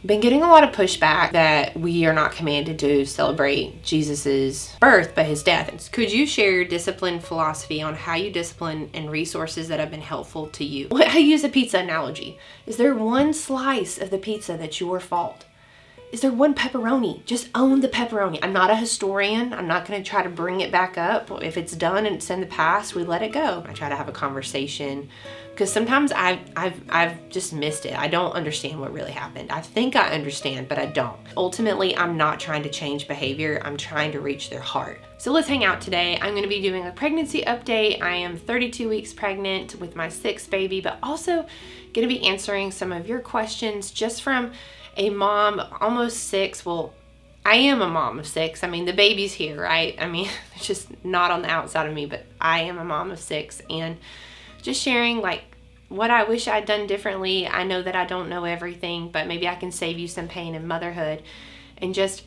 Been getting a lot of pushback that we are not commanded to celebrate Jesus's birth, but his death. Could you share your discipline philosophy on how you discipline and resources that have been helpful to you? I use a pizza analogy. Is there one slice of the pizza that's your fault? Is there one pepperoni? Just own the pepperoni. I'm not a historian. I'm not going to try to bring it back up. If it's done and it's in the past, we let it go. I try to have a conversation because sometimes I've just missed it. I don't understand what really happened. I think I understand, but I don't. Ultimately, I'm not trying to change behavior. I'm trying to reach their heart. So let's hang out today. I'm going to be doing a pregnancy update. I am 32 weeks pregnant with my 6th baby, but also going to be answering some of your questions just from a mom, almost 6. Well, I am a mom of 6. I mean, the baby's here, right? I mean, it's just not on the outside of me, but I am a mom of 6, and just sharing like what I wish I'd done differently. I know that I don't know everything, but maybe I can save you some pain in motherhood and just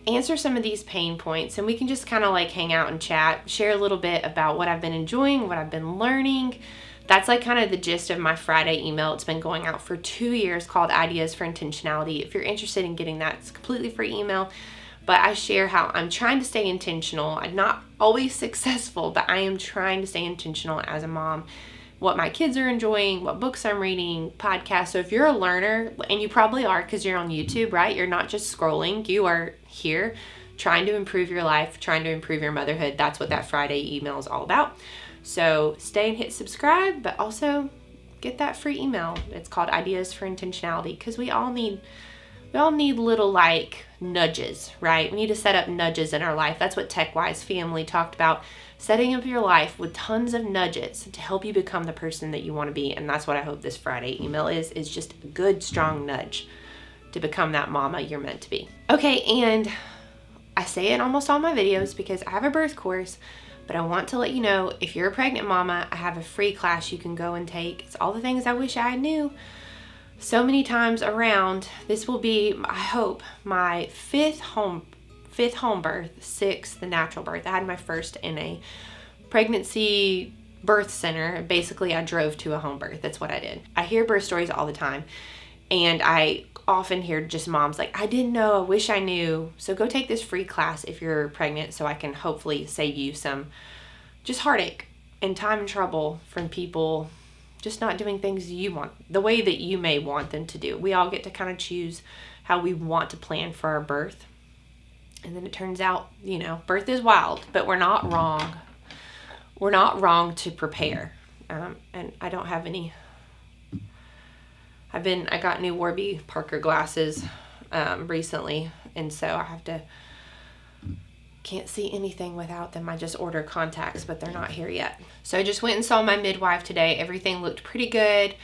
answer some of these pain points, and we can just kind of like hang out and chat, share a little bit about what I've been enjoying, what I've been learning. That's like kind of the gist of my Friday email. It's been going out for 2 years called Ideas for Intentionality. If you're interested in getting that, it's a completely free email. But I share how I'm trying to stay intentional. I'm not always successful, but I am trying to stay intentional as a mom. What my kids are enjoying, what books I'm reading, podcasts. So if you're a learner, and you probably are because you're on YouTube, right? You're not just scrolling. You are here trying to improve your life, trying to improve your motherhood. That's what that Friday email is all about. So stay and hit subscribe, but also get that free email. It's called Ideas for Intentionality, because we all need little like nudges, right? We need to set up nudges in our life. That's what TechWise family talked about, setting up your life with tons of nudges to help you become the person that you want to be. And that's what I hope this Friday email is just a good, strong nudge to become that mama you're meant to be. Okay, and I say it in almost all my videos because I have a birth course. But I want to let you know, if you're a pregnant mama, I have a free class you can go and take. It's all the things I wish I knew so many times around. This will be, I hope, my fifth home birth, 6th the natural birth. I had my first in a pregnancy birth center. Basically, I drove to a home birth. That's what I did. I hear birth stories all the time, and I often hear just moms like, I didn't know, I wish I knew. So go take this free class if you're pregnant, so I can hopefully save you some just heartache and time and trouble from people just not doing things you want, the way that you may want them to do. We all get to kind of choose how we want to plan for our birth. And then it turns out, birth is wild, but we're not wrong. We're not wrong to prepare. And I don't have any... I got new Warby Parker glasses recently, and so can't see anything without them. I just ordered contacts, but they're not here yet. So I just went and saw my midwife today. Everything looked pretty good.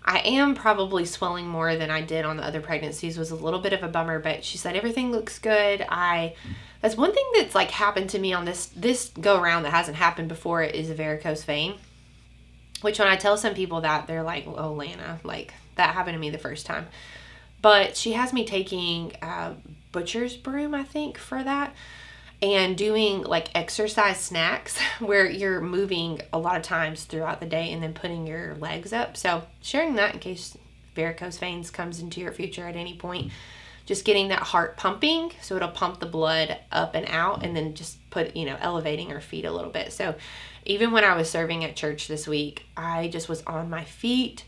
I am probably swelling more than I did on the other pregnancies. It was a little bit of a bummer, but she said everything looks good. That's one thing that's like happened to me on this go around that hasn't happened before is a varicose vein. Which when I tell some people that, they're like, oh, Lana, like that happened to me the first time. But she has me taking butcher's broom, I think, for that. And doing like exercise snacks where you're moving a lot of times throughout the day and then putting your legs up. So sharing that in case varicose veins comes into your future at any point. Just getting that heart pumping so it'll pump the blood up and out, and then just elevating her feet a little bit. So even when I was serving at church this week, I just was on my feet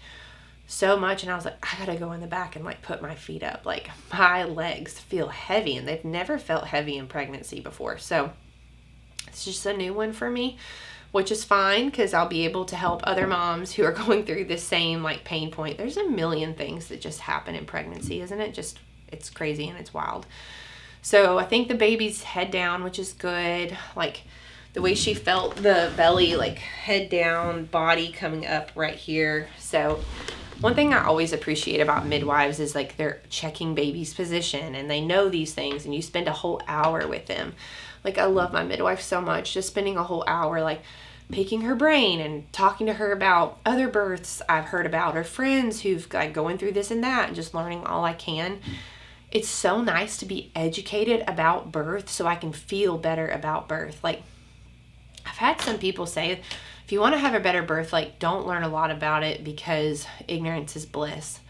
so much, and I was like, I gotta go in the back and like put my feet up. Like my legs feel heavy, and they've never felt heavy in pregnancy before. So it's just a new one for me, which is fine because I'll be able to help other moms who are going through the same like pain point. There's a million things that just happen in pregnancy, isn't it? Just it's crazy and it's wild. So I think the baby's head down, which is good. Like the way she felt the belly, like head down, body coming up right here. So one thing I always appreciate about midwives is like they're checking baby's position and they know these things, and you spend a whole hour with them. Like I love my midwife so much, just spending a whole hour like picking her brain and talking to her about other births I've heard about, or friends who've like going through this and that, and just learning all I can. It's so nice to be educated about birth so I can feel better about birth. Like I've had some people say, if you want to have a better birth, like don't learn a lot about it because ignorance is bliss.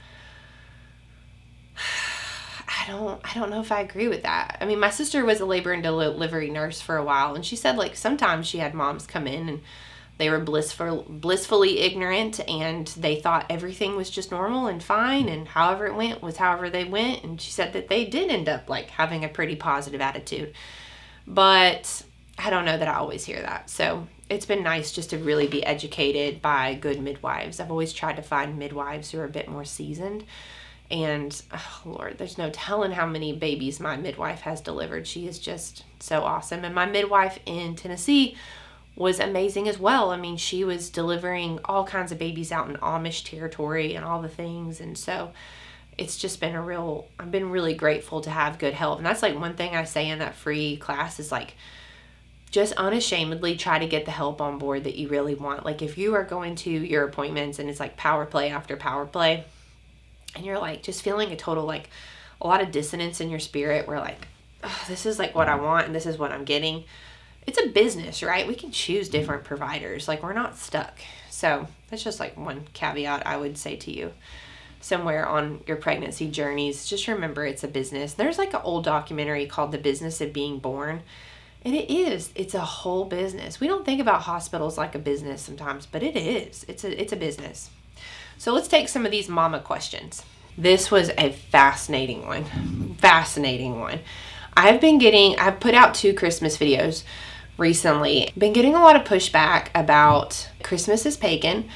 I don't know if I agree with that. I mean, my sister was a labor and delivery nurse for a while, and she said like sometimes she had moms come in and they were blissfully ignorant, and they thought everything was just normal and fine, and however it went was however they went. And she said that they did end up like having a pretty positive attitude. But I don't know that I always hear that. So it's been nice just to really be educated by good midwives. I've always tried to find midwives who are a bit more seasoned. And, oh Lord, there's no telling how many babies my midwife has delivered. She is just so awesome. And my midwife in Tennessee was amazing as well. I mean, she was delivering all kinds of babies out in Amish territory and all the things. And so it's just been I've been really grateful to have good help. And that's like one thing I say in that free class is like, just unashamedly try to get the help on board that you really want. Like if you are going to your appointments and it's like power play after power play, and you're like just feeling a lot of dissonance in your spirit where like, oh, this is like what I want and this is what I'm getting. It's a business, right? We can choose different providers. Like we're not stuck. So that's just like one caveat I would say to you somewhere on your pregnancy journeys. Just remember it's a business. There's like an old documentary called The Business of Being Born. And it's a whole business. We don't think about hospitals like a business sometimes, but it is. It's a business. So let's take some of these mama questions. This was a fascinating one. I've put out 2 Christmas videos recently. Been getting a lot of pushback about Christmas is pagan,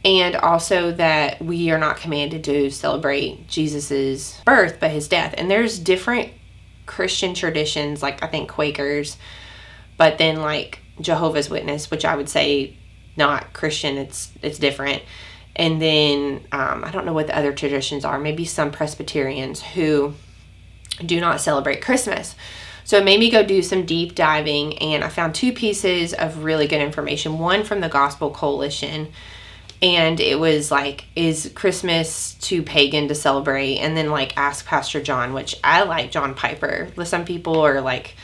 and also that we are not commanded to celebrate Jesus's birth, but his death. And there's different Christian traditions, like I think Quakers, but then like Jehovah's Witness, which I would say not Christian, it's different. And then I don't know what the other traditions are, maybe some Presbyterians who do not celebrate Christmas. So it made me go do some deep diving, and I found 2 pieces of really good information. One from the Gospel Coalition, and it was like, is Christmas too pagan to celebrate? And then like Ask Pastor John, which I like John Piper. Some people are like,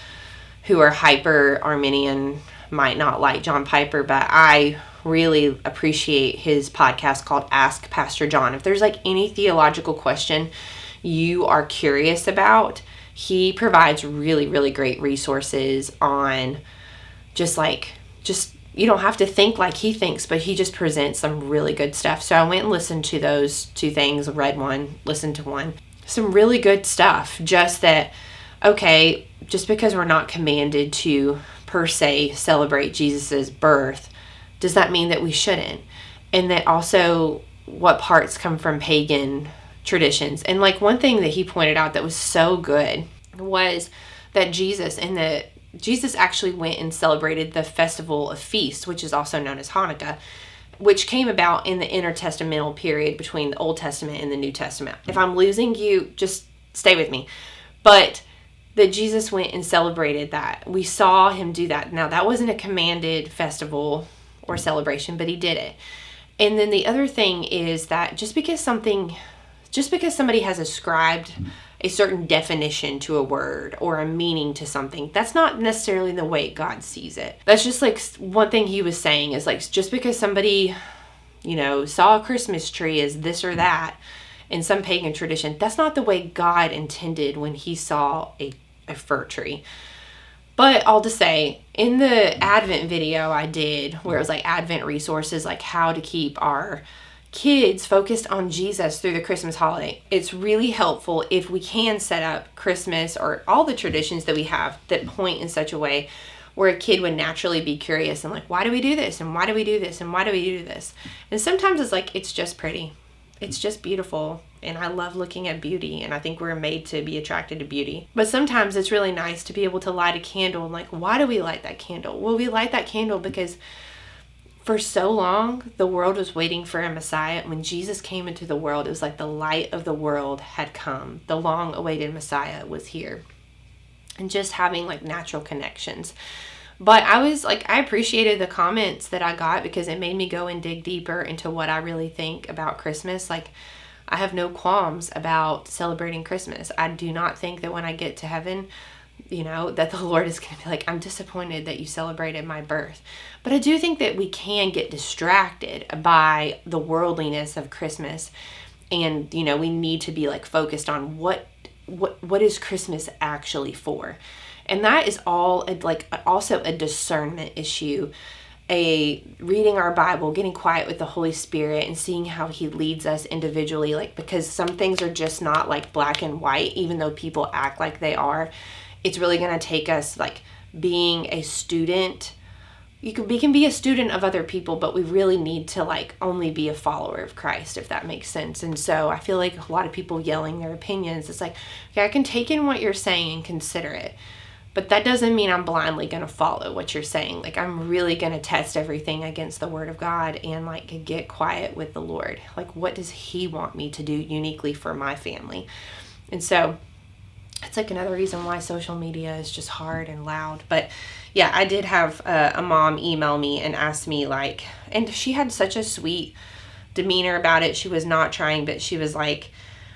who are hyper Arminian might not like John Piper, but I really appreciate his podcast called Ask Pastor John. If there's like any theological question you are curious about, he provides really, really great resources on just you don't have to think like he thinks, but he just presents some really good stuff. So I went and listened to those 2 things, read one, listened to one. Some really good stuff. Just that, okay, just because we're not commanded to per se celebrate Jesus's birth, does that mean that we shouldn't? And that also what parts come from pagan traditions. And like one thing that he pointed out that was so good was that Jesus actually went and celebrated the festival of feast, which is also known as Hanukkah, which came about in the intertestamental period between the Old Testament and the New Testament. If I'm losing you, just stay with me. But that Jesus went and celebrated that. We saw him do that. Now, that wasn't a commanded festival or celebration, but he did it. And then the other thing is that just because somebody has ascribed a certain definition to a word or a meaning to something, that's not necessarily the way God sees it. That's just like one thing he was saying is like, just because somebody, saw a Christmas tree as this or that in some pagan tradition, that's not the way God intended when he saw a fir tree. But all to say, in the Advent video I did, where it was like Advent resources, like how to keep our kids focused on Jesus through the Christmas holiday, it's really helpful if we can set up Christmas or all the traditions that we have that point in such a way where a kid would naturally be curious and like, why do we do this? And why do we do this? And why do we do this? And sometimes it's like, it's just pretty. It's just beautiful. And I love looking at beauty. And I think we're made to be attracted to beauty. But sometimes it's really nice to be able to light a candle. And like, why do we light that candle? Well, we light that candle because for so long, the world was waiting for a Messiah. When Jesus came into the world, it was like the light of the world had come. The long-awaited Messiah was here. And just having like natural connections. But I appreciated the comments that I got because it made me go and dig deeper into what I really think about Christmas. Like, I have no qualms about celebrating Christmas. I do not think that when I get to heaven, that the Lord is going to be like, I'm disappointed that you celebrated my birth. But I do think that we can get distracted by the worldliness of Christmas. And, we need to be like focused on what what is Christmas actually for? And that is all also a discernment issue, a reading our Bible, getting quiet with the Holy Spirit and seeing how he leads us individually, because some things are just not like black and white, even though people act like they are. It's really going to take us being a student. We can be a student of other people, but we really need to only be a follower of Christ, if that makes sense. And so I feel like a lot of people yelling their opinions, it's okay, I can take in what you're saying and consider it, but that doesn't mean I'm blindly going to follow what you're saying. I'm really going to test everything against the Word of God and get quiet with the Lord. What does he want me to do uniquely for my family? And so it's another reason why social media is just hard and loud. But yeah, I did have a mom email me and ask me and she had such a sweet demeanor about it. She was not trying, but she was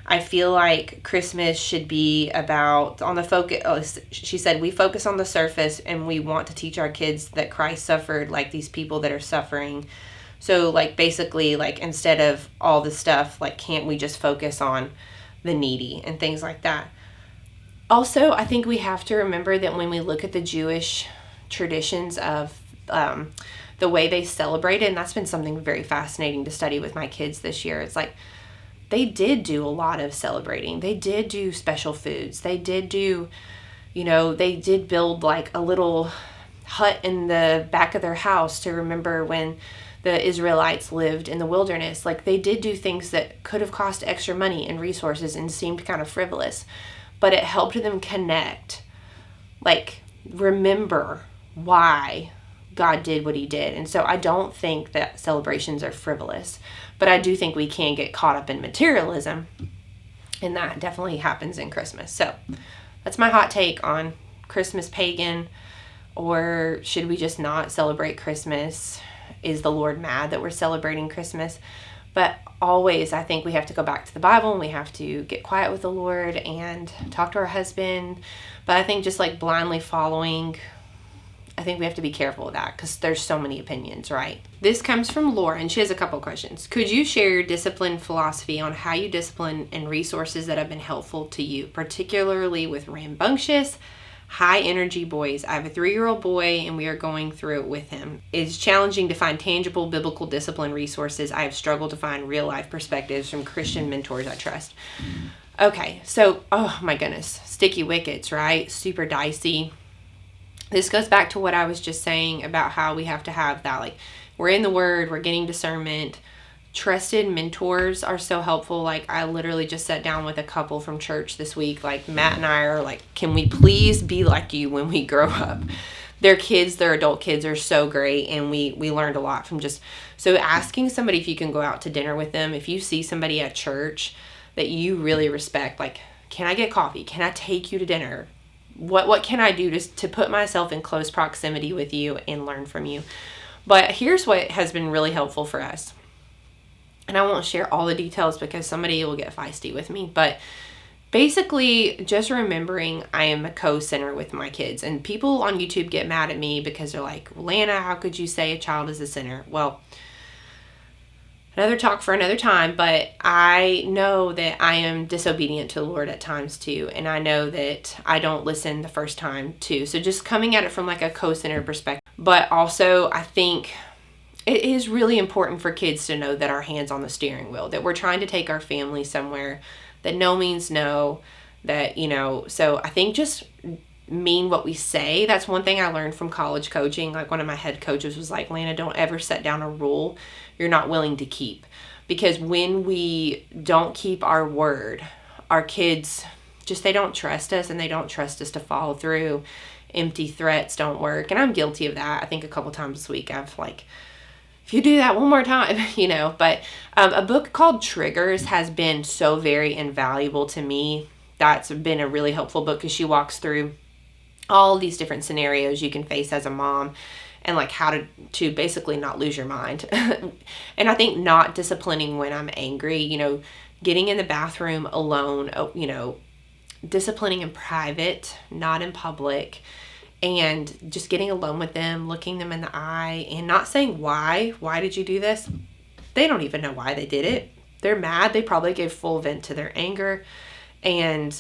I feel like Christmas should be about on the focus. She said, we focus on the surface and we want to teach our kids that Christ suffered like these people that are suffering. So basically instead of all the stuff, can't we just focus on the needy and things like that? Also, I think we have to remember that when we look at the Jewish traditions of the way they celebrated, and that's been something very fascinating to study with my kids this year. It's they did do a lot of celebrating. They did do special foods. They did do, they did build a little hut in the back of their house to remember when the Israelites lived in the wilderness. They did do things that could have cost extra money and resources and seemed kind of frivolous. But it helped them connect, remember why God did what he did. And so I don't think that celebrations are frivolous, but I do think we can get caught up in materialism, and that definitely happens in Christmas. So that's my hot take on Christmas Pagan, or should we just not celebrate Christmas? Is the Lord mad that we're celebrating Christmas? But always, I think we have to go back to the Bible and we have to get quiet with the Lord and talk to our husband. But I think just blindly following, I think we have to be careful with that because there's so many opinions, right? This comes from Laura, and she has a couple questions. Could you share your discipline philosophy on how you discipline and resources that have been helpful to you, particularly with rambunctious, high energy boys? I have a 3-year-old boy and we are going through it with him. It's challenging to find tangible biblical discipline resources. I have struggled to find real life perspectives from Christian mentors I trust. Okay, so, oh my goodness, sticky wickets, right? Super dicey. This goes back to what I was just saying about how we have to have that, we're in the Word, we're getting discernment. Trusted mentors are so helpful. I literally just sat down with a couple from church this week. Matt and I are can we please be like you when we grow up? Their adult kids are so great, and we learned a lot from so asking somebody if you can go out to dinner with them. If you see somebody at church that you really respect, can I get coffee? Can I take you to dinner? What can I do to put myself in close proximity with you and learn from you? But here's what has been really helpful for us. And I won't share all the details because somebody will get feisty with me. But basically, just remembering I am a co-sinner with my kids. And people on YouTube get mad at me because they're like, Lana, how could you say a child is a sinner? Well, another talk for another time. But I know that I am disobedient to the Lord at times too. And I know that I don't listen the first time too. So just coming at it from a co-sinner perspective. But also, I think it is really important for kids to know that our hand's on the steering wheel, that we're trying to take our family somewhere, that no means no, that, so I think just mean what we say. That's one thing I learned from college coaching. One of my head coaches was like, Lana, don't ever set down a rule you're not willing to keep. Because when we don't keep our word, our kids they don't trust us, and they don't trust us to follow through. Empty threats don't work. And I'm guilty of that. I think a couple times this week I've if you do that one more time, but a book called Triggers has been so very invaluable to me. That's been a really helpful book because she walks through all these different scenarios you can face as a mom and how to basically not lose your mind. And I think not disciplining when I'm angry, getting in the bathroom alone, disciplining in private, not in public. And just getting alone with them, looking them in the eye, and not saying why did you do this? They don't even know why they did it. They're mad. They probably gave full vent to their anger. And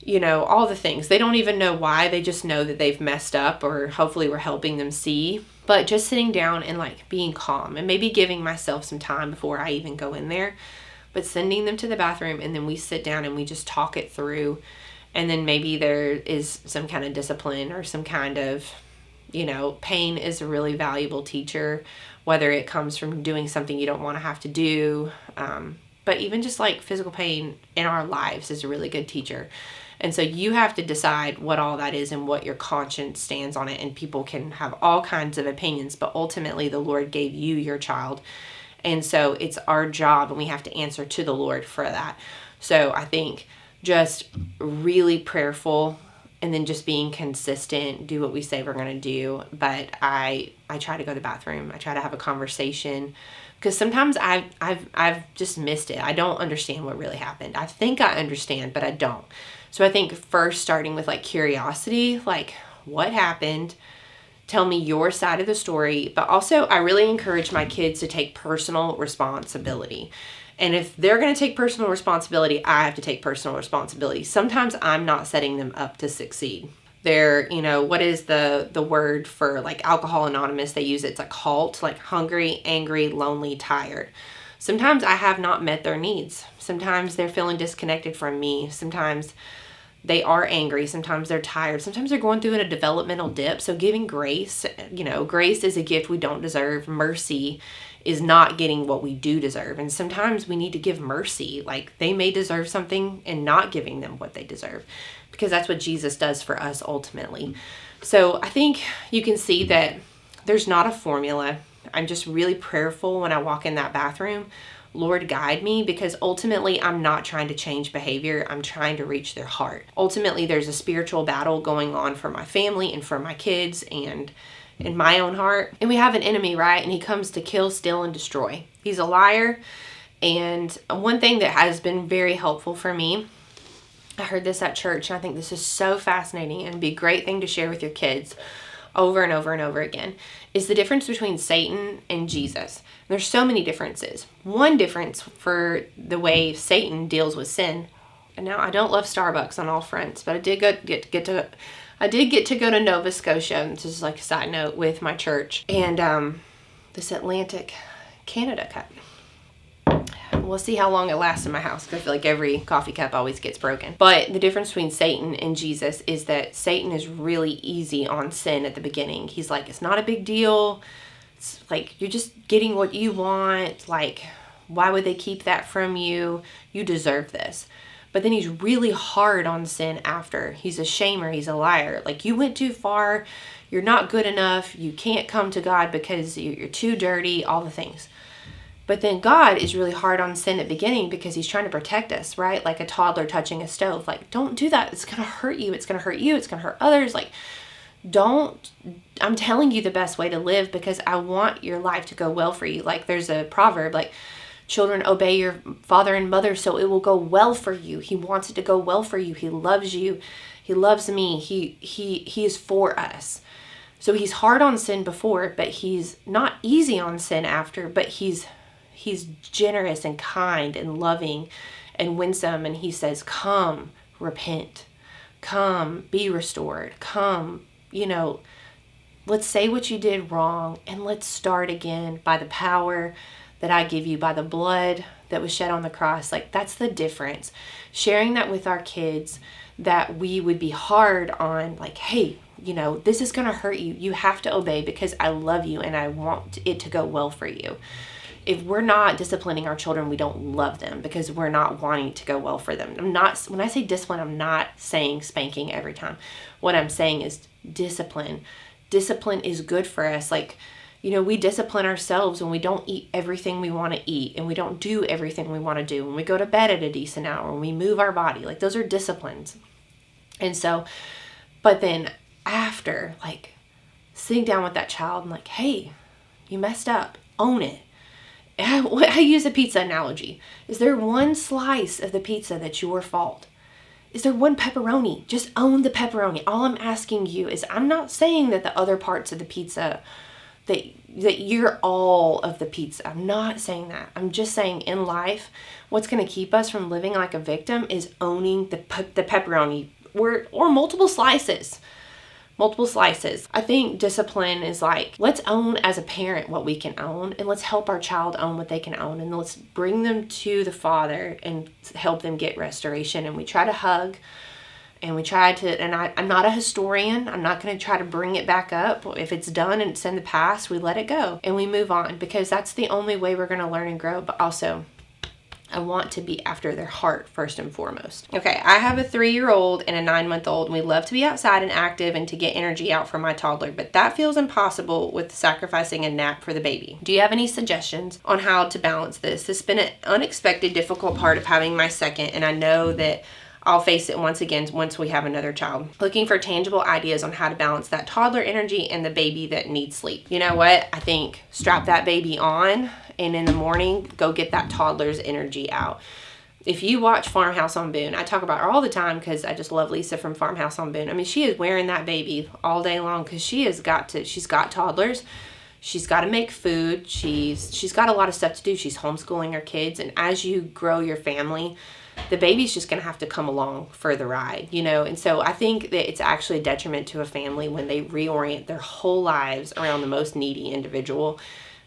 all the things. They don't even know why. They just know that they've messed up, or hopefully we're helping them see. But just sitting down and like being calm and maybe giving myself some time before I even go in there, but sending them to the bathroom, and then we sit down and we just talk it through. And then maybe there is some kind of discipline or some kind of, pain is a really valuable teacher, whether it comes from doing something you don't want to have to do. But even just like physical pain in our lives is a really good teacher. And so you have to decide what all that is and what your conscience stands on it. And people can have all kinds of opinions, but ultimately the Lord gave you your child. And so it's our job, and we have to answer to the Lord for that. So I think just really prayerful, and then just being consistent, do what we say we're going to do. But I try to go to the bathroom. I try to have a conversation, because sometimes I've just missed it. I don't understand what really happened. I think I understand, but I don't. So I think first starting with like curiosity, like what happened? Tell me your side of the story. But also I really encourage my kids to take personal responsibility. And if they're going to take personal responsibility, I have to take personal responsibility. Sometimes I'm not setting them up to succeed. They're, what is the word for like Alcohol Anonymous? They use it's a cult, like hungry, angry, lonely, tired. Sometimes I have not met their needs. Sometimes they're feeling disconnected from me. Sometimes they are angry. Sometimes they're tired. Sometimes they're going through a developmental dip. So giving grace, grace is a gift we don't deserve. Mercy is not getting what we do deserve. And sometimes we need to give mercy. Like they may deserve something and not giving them what they deserve, because that's what Jesus does for us ultimately. So I think you can see that there's not a formula. I'm just really prayerful when I walk in that bathroom. Lord, guide me, because ultimately I'm not trying to change behavior. I'm trying to reach their heart. Ultimately, there's a spiritual battle going on for my family and for my kids and in my own heart. And we have an enemy, right? And he comes to kill, steal, and destroy. He's a liar. And one thing that has been very helpful for me, I heard this at church, and I think this is so fascinating and be a great thing to share with your kids over and over and over again, is the difference between Satan and Jesus. There's so many differences. One difference for the way Satan deals with sin. And now I don't love Starbucks on all fronts, but I did get to go to Nova Scotia. This is like a side note with my church, and this Atlantic Canada cup. We'll see how long it lasts in my house, because I feel like every coffee cup always gets broken. But the difference between Satan and Jesus is that Satan is really easy on sin at the beginning. He's like, it's not a big deal. It's like, you're just getting what you want. Like, why would they keep that from you? You deserve this. But then he's really hard on sin after. He's a shamer. He's a liar. Like, you went too far. You're not good enough. You can't come to God because you're too dirty, all the things. But then God is really hard on sin at the beginning, because he's trying to protect us, right? Like a toddler touching a stove. Like, don't do that. It's going to hurt you. It's going to hurt you. It's going to hurt others. Like, I'm telling you the best way to live, because I want your life to go well for you. Like, there's a proverb, like, children, obey your father and mother so it will go well for you. He wants it to go well for you. He loves you. He loves me. He is for us. So he's hard on sin before, but he's not easy on sin after, but he's generous and kind and loving and winsome. And he says, come, repent, come, be restored, come, let's say what you did wrong, and let's start again by the power that I give you, by the blood that was shed on the cross. Like, that's the difference. Sharing that with our kids, that we would be hard on, like, hey, this is going to hurt you. You have to obey because I love you and I want it to go well for you. If we're not disciplining our children, we don't love them, because we're not wanting to go well for them. When I say discipline, I'm not saying spanking every time. What I'm saying is discipline. Discipline is good for us. Like, we discipline ourselves when we don't eat everything we want to eat, and we don't do everything we want to do, when we go to bed at a decent hour, when we move our body. Like, those are disciplines. And so, but then after, like, sitting down with that child and like, hey, you messed up, own it. I use a pizza analogy. Is there one slice of the pizza that's your fault? Is there one pepperoni? Just own the pepperoni. All I'm asking you is, I'm not saying that the other parts of the pizza, that you're all of the pizza. I'm not saying that. I'm just saying, in life, what's going to keep us from living like a victim is owning the pepperoni or multiple slices. Multiple slices. I think discipline is like, let's own as a parent what we can own, and let's help our child own what they can own, and let's bring them to the Father and help them get restoration. And we try to hug, and we try to, and I'm not a historian. I'm not going to try to bring it back up. If it's done and it's in the past, we let it go and we move on, because that's the only way we're going to learn and grow. But also, I want to be after their heart first and foremost. Okay, I have a 3-year-old and a 9-month-old, and we love to be outside and active and to get energy out for my toddler, but that feels impossible with sacrificing a nap for the baby. Do you have any suggestions on how to balance this? It's been an unexpected, difficult part of having my second, and I know that I'll face it once again once we have another child. Looking for tangible ideas on how to balance that toddler energy and the baby that needs sleep. You know what? I think strap that baby on, and in the morning, go get that toddler's energy out. If you watch Farmhouse on Boone, I talk about her all the time because I just love Lisa from Farmhouse on Boone. I mean, she is wearing that baby all day long because she's got toddlers. She's got to make food. She's got a lot of stuff to do. She's homeschooling her kids. And as you grow your family, the baby's just going to have to come along for the ride, you know? And so I think that it's actually a detriment to a family when they reorient their whole lives around the most needy individual.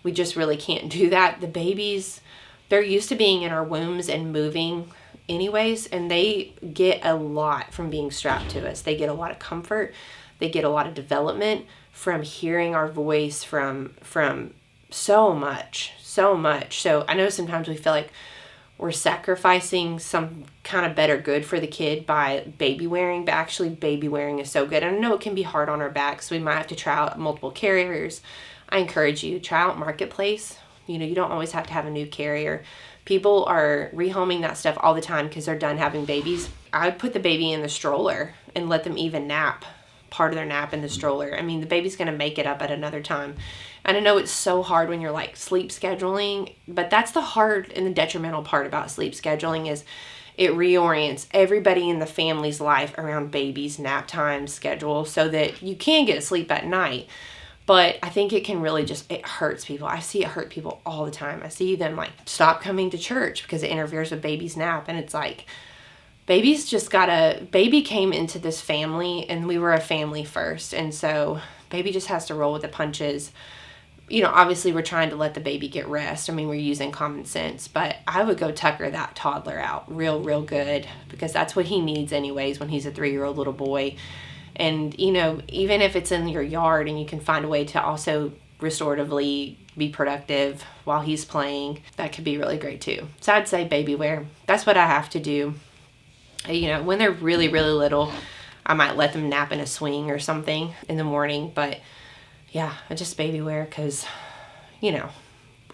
We just really can't do that. The babies, they're used to being in our wombs and moving anyways, and they get a lot from being strapped to us. They get a lot of comfort. They get a lot of development from hearing our voice, from so much. So I know sometimes we feel like we're sacrificing some kind of better good for the kid by baby wearing, but actually baby wearing is so good. And I know it can be hard on our backs, so we might have to try out multiple carriers. I encourage you, try out Marketplace. You know, you don't always have to have a new carrier. People are rehoming that stuff all the time because they're done having babies. I would put the baby in the stroller and let them even nap, part of their nap in the stroller. I mean, the baby's going to make it up at another time. And I know it's so hard when you're like sleep scheduling, but that's the hard and the detrimental part about sleep scheduling is it reorients everybody in the family's life around baby's nap time schedule so that you can get sleep at night. But I think it can really it hurts people. I see it hurt people all the time. I see them like stop coming to church because it interferes with baby's nap. And it's like, baby came into this family and we were a family first. And so baby just has to roll with the punches. You know, obviously we're trying to let the baby get rest. I mean, we're using common sense, but I would go tucker that toddler out real good because that's what he needs anyways when he's a 3-year-old little boy. And, you know, even if it's in your yard and you can find a way to also restoratively be productive while he's playing, that could be really great too. So I'd say baby wear. That's what I have to do. You know, when they're really little, I might let them nap in a swing or something in the morning. But yeah, I just baby wear because, you know,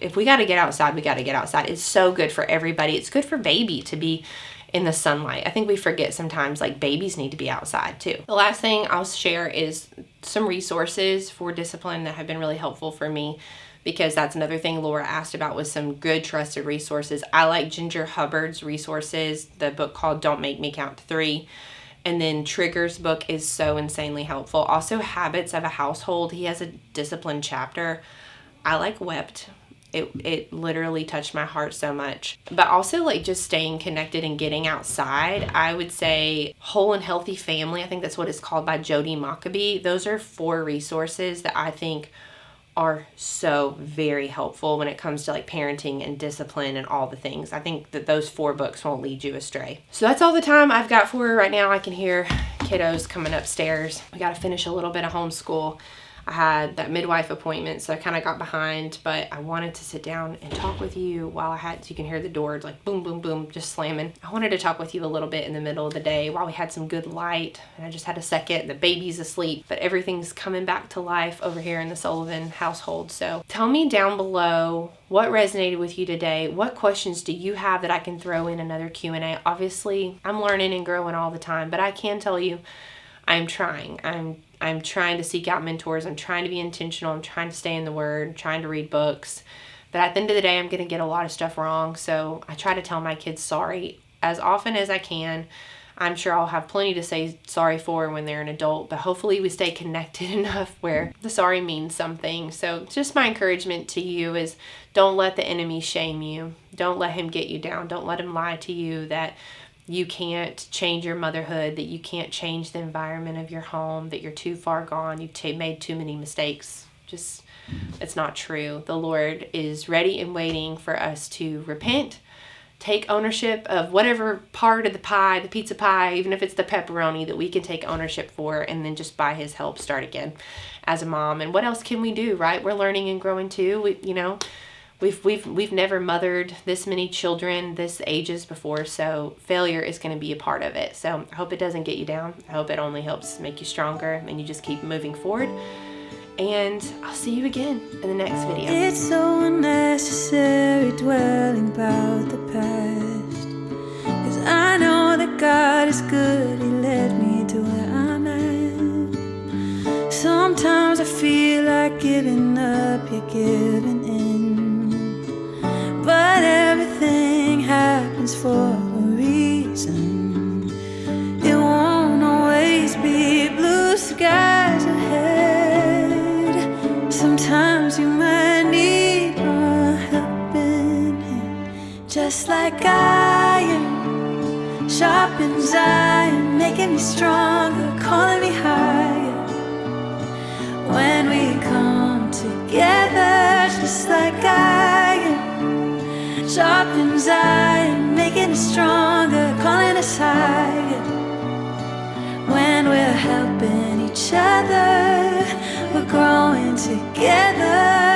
if we got to get outside, we got to get outside. It's so good for everybody. It's good for baby to be in the sunlight. I think we forget sometimes like babies need to be outside too. The last thing I'll share is some resources for discipline that have been really helpful for me, because that's another thing Laura asked about was some good trusted resources. I like Ginger Hubbard's resources, the book called Don't Make Me Count to 3. And then Trigger's book is so insanely helpful. Also Habits of a Household. He has a discipline chapter. I like wept. It literally touched my heart so much. But also like just staying connected and getting outside. I would say Whole and Healthy Family. I think that's what it's called by Jody Maccabee. Those are 4 resources that I think are so very helpful when it comes to like parenting and discipline and all the things. I think that those 4 books won't lead you astray. So that's all the time I've got for right now. I can hear kiddos coming upstairs. We got to finish a little bit of homeschool. I had that midwife appointment, so I kind of got behind, but I wanted to sit down and talk with you while so you can hear the doors like boom, boom, boom, just slamming. I wanted to talk with you a little bit in the middle of the day while we had some good light, and I just had a second. The baby's asleep, but everything's coming back to life over here in the Sullivan household. So tell me down below what resonated with you today. What questions do you have that I can throw in another Q&A? Obviously, I'm learning and growing all the time, but I can tell you I'm trying. I'm trying to seek out mentors. I'm trying to be intentional. I'm trying to stay in the Word. I'm trying to read books. But at the end of the day, I'm going to get a lot of stuff wrong. So I try to tell my kids sorry as often as I can. I'm sure I'll have plenty to say sorry for when they're an adult. But hopefully we stay connected enough where the sorry means something. So just my encouragement to you is don't let the enemy shame you. Don't let him get you down. Don't let him lie to you that you can't change your motherhood, that you can't change the environment of your home, that you're too far gone, you've made too many mistakes. Just, it's not true. The Lord is ready and waiting for us to repent, take ownership of whatever part of the pie, the pizza pie, even if it's the pepperoni, that we can take ownership for, and then just by his help start again as a mom. And what else can we do, right? We're learning and growing too. We've never mothered this many children this ages before, so failure is going to be a part of it. So I hope it doesn't get you down. I hope it only helps make you stronger and you just keep moving forward. And I'll see you again in the next video. It's so unnecessary dwelling about the past, 'cause I know that God is good. He led me to where I'm at. Sometimes I feel like giving up, you're giving in, but everything happens for a reason. It won't always be blue skies ahead. Sometimes you might need a helping hand. Just like iron sharpens iron, making me stronger, calling me higher. When we come together, just like iron sharpens iron, making us stronger, calling us higher. When we're helping each other, we're growing together.